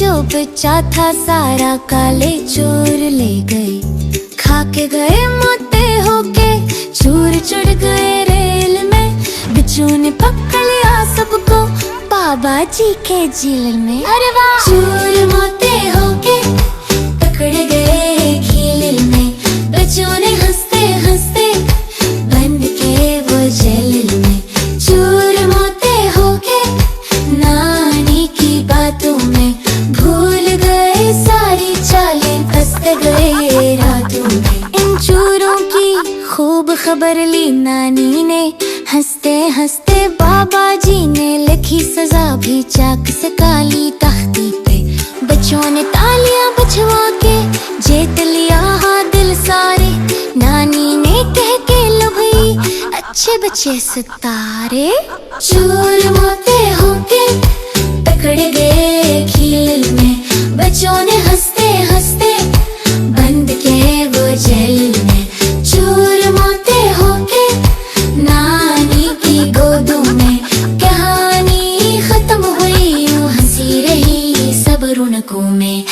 जो बचा था सारा काले चोर ले गए। खा के गए मोटे होके चूर चढ़ गए रेल में। बिच्छू ने पकड़ लिया सबको बाबा जी के जेल में। अरे वाह! चूर मोटे होके पकड़ गए खेल में। बिच्छू ने हंसते हंसते बंद के वो जेल में। चूर मोटे होके नानी की बातों में भूल गए सारी चालें, फंस गए रातों में। इन चूरों की खूब खबर ली नानी ने। हंसते हंसते बाबा जी ने लिखी सजा भी चाक से काली तख्ती पे। बच्चों ने तालियां बजवा के जीत लिया हाँ दिल सारे। नानी ने कह के लो भाई अच्छे बच्चे सितारे। चूर मोटे होके पकड़ गए खेल में। बच्चों ने हंसते हंसते बंद के वो जेल में। चूर मोटे होके नानी की गोदों में। कहानी खत्म हुई यूं हंसी रही सब रौनकों में।